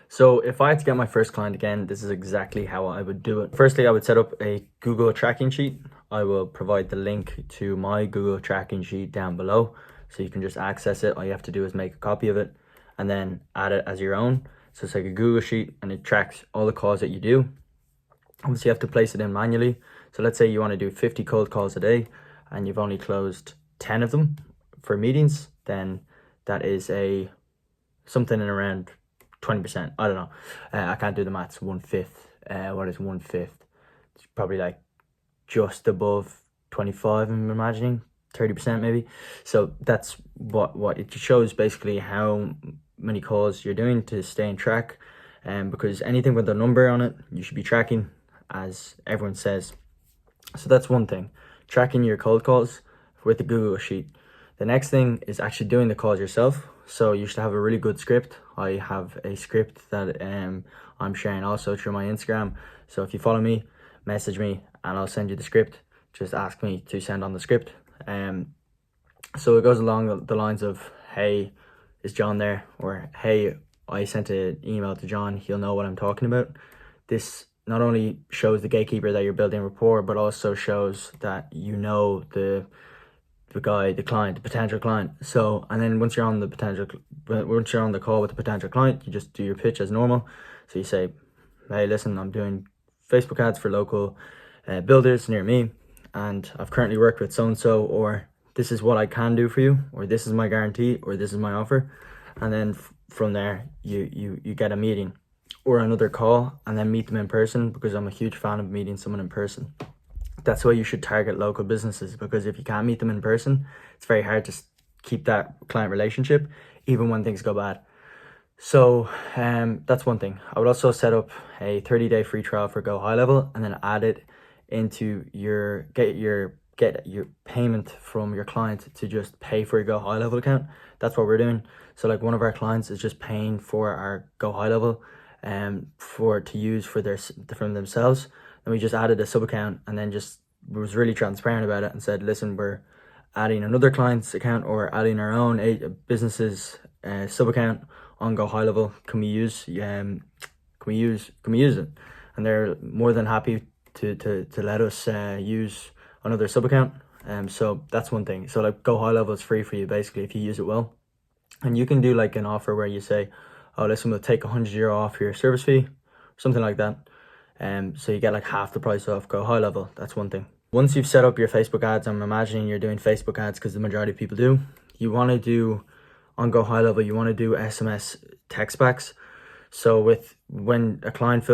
So if I had to get my first client again, this is exactly how I would do it. Firstly, I would set up a Google tracking sheet. I will provide the link to my Google tracking sheet down below, so you can just access it. All you have to do is make a copy of it and then add it as your own. So it's like a Google sheet and it tracks all the calls that you do. Obviously, you have to place it in manually. So let's say you want to do 50 cold calls a day and you've only closed 10 of them for meetings, then that is something in around 20%. I don't know. I can't do the maths. 1/5. What is 1/5? It's probably like just above 25, I'm imagining. 30% maybe. So that's what it shows, basically how many calls you're doing to stay in track. Because anything with a number on it, you should be tracking, as everyone says. So that's one thing, tracking your cold calls with the Google sheet. The next thing is actually doing the calls yourself. So you should have a really good script. I have a script that I'm sharing also through my Instagram. So if you follow me, message me and I'll send you the script. Just ask me to send on the script. So it goes along the lines of, hey, is John there? Or, hey, I sent an email to John, he'll know what I'm talking about. This not only shows the gatekeeper that you're building rapport, but also shows that you know the guy, the client, the potential client. So, and then once you're on the call with the potential client, you just do your pitch as normal. So you say, hey, listen, I'm doing Facebook ads for local builders near me, and I've currently worked with so-and-so, or this is what I can do for you, or this is my guarantee, or this is my offer. And then from there, you get a meeting or another call and then meet them in person, because I'm a huge fan of meeting someone in person. That's why you should target local businesses, because if you can't meet them in person, it's very hard to keep that client relationship, even when things go bad. So that's one thing. I would also set up a 30-day free trial for Go High Level, and then add it into get your payment from your client to just pay for your Go High Level account. That's what we're doing. So like one of our clients is just paying for our Go High Level to use from themselves. And we just added a sub account, and then just was really transparent about it and said, listen, we're adding another client's account or adding our own business's sub account on Go High Level. Can we use it? And they're more than happy to let us use another sub account. So that's one thing. So like Go High Level is free for you basically if you use it well. And you can do like an offer where you say, oh, listen, we'll take €100 off your service fee, something like that. So you get like half the price off Go High Level. That's one thing. Once you've set up your Facebook ads, I'm imagining you're doing Facebook ads because the majority of people do. You want to do, on Go High Level, you want to do SMS text backs. So when a client's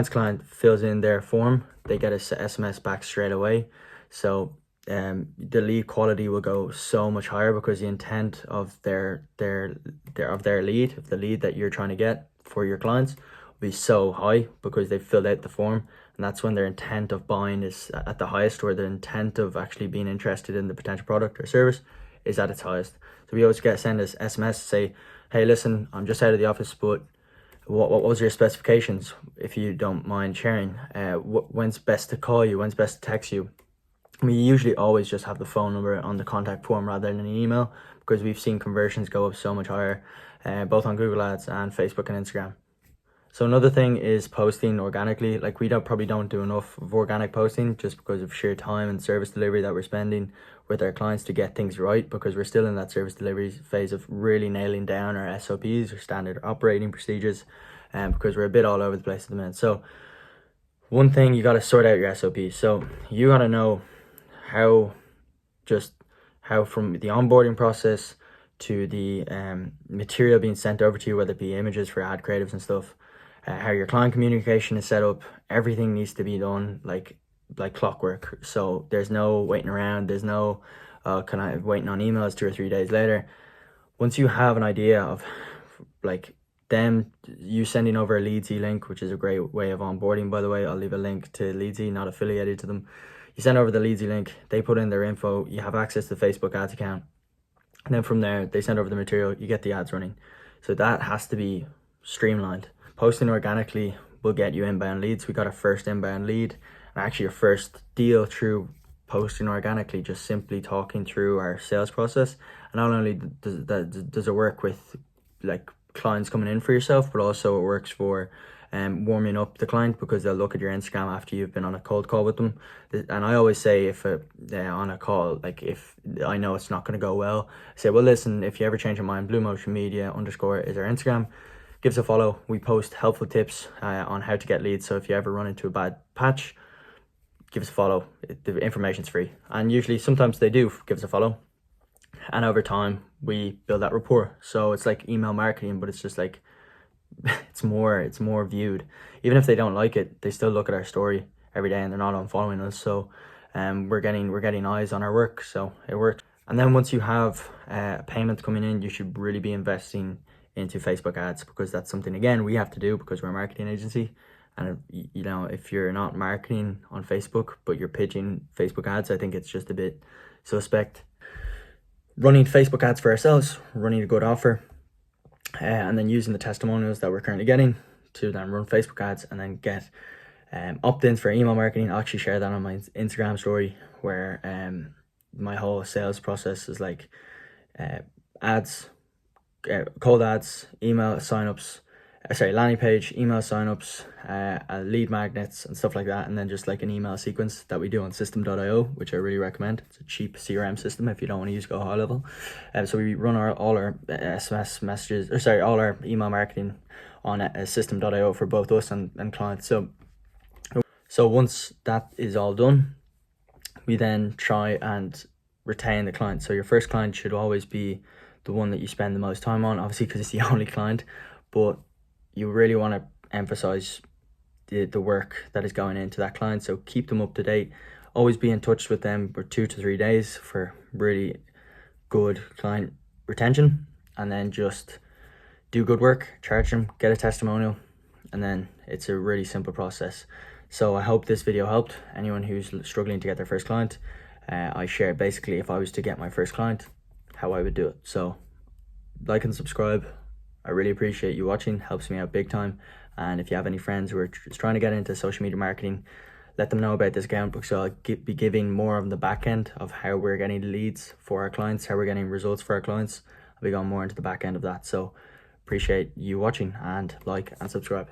client fills in their form, they get a SMS back straight away. So the lead quality will go so much higher, because the intent of the lead that you're trying to get for your clients will be so high, because they've filled out the form, and that's when their intent of buying is at the highest, or their intent of actually being interested in the potential product or service is at its highest. So we always send this SMS to say, hey, listen, I'm just out of the office, but what was your specifications, if you don't mind sharing? When's best to call you? When's best to text you? We usually always just have the phone number on the contact form rather than an email, because we've seen conversions go up so much higher, both on Google Ads and Facebook and Instagram. So another thing is posting organically. Like we probably don't do enough of organic posting, just because of sheer time and service delivery that we're spending with our clients to get things right, because we're still in that service delivery phase of really nailing down our SOPs, or standard operating procedures, because we're a bit all over the place at the minute. So one thing, you got to sort out your SOPs. So you got to know how from the onboarding process to the material being sent over to you, whether it be images for ad creatives and stuff, how your client communication is set up. Everything needs to be done like clockwork. So there's no waiting around. There's no waiting on emails 2 or 3 days later. Once you have an idea of like you sending over a Leadsy link, which is a great way of onboarding, by the way. I'll leave a link to Leadsy, not affiliated to them. You send over the Leadsy link, they put in their info, you have access to the Facebook ads account, and then from there they send over the material, you get the ads running. So that has to be streamlined. Posting organically will get you inbound leads. We got our first inbound lead, and actually your first deal through posting organically, just simply talking through our sales process. And not only does it work with like clients coming in for yourself, but also it works for warming up the client, because they'll look at your Instagram after you've been on a cold call with them. And I always say, if on a call, like if I know it's not going to go well, I say, well, listen, if you ever change your mind, Blue Motion Media _ is our Instagram. Give us a follow. We post helpful tips on how to get leads. So if you ever run into a bad patch, give us a follow. The information's free. And usually, sometimes they do give us a follow. And over time, we build that rapport. So it's like email marketing, but it's just like, it's more viewed. Even if they don't like it, they still look at our story every day and they're not unfollowing us. So we're getting eyes on our work. So it works. And then once you have payments coming in, you should really be investing into Facebook ads, because that's something, again, we have to do because we're a marketing agency. And you know, if you're not marketing on Facebook but you're pitching Facebook ads, I think it's just a bit suspect. Running Facebook ads for ourselves, running a good offer, and then using the testimonials that we're currently getting to then run Facebook ads, and then get opt-ins for email marketing. I'll actually share that on my Instagram story, where my whole sales process is like ads, cold ads, email signups, landing page, email signups, lead magnets and stuff like that, and then just like an email sequence that we do on system.io, which I really recommend. It's a cheap CRM system if you don't want to use Go High Level. So we run all our SMS messages, all our email marketing on system.io for both us and clients. So once that is all done, we then try and retain the client. So your first client should always be the one that you spend the most time on, obviously, because it's the only client, but you really want to emphasize the work that is going into that client. So keep them up to date. Always be in touch with them for 2 to 3 days for really good client retention, and then just do good work, charge them, get a testimonial, and then it's a really simple process. So I hope this video helped anyone who's struggling to get their first client. I share basically, if I was to get my first client, how I would do it. So like and subscribe. I really appreciate you watching. Helps me out big time. And if you have any friends who are trying to get into social media marketing, let them know about this account, because I'll be giving more of the back end of how we're getting leads for our clients, how we're getting results for our clients. I'll be going more into the back end of that. So appreciate you watching, and like and subscribe.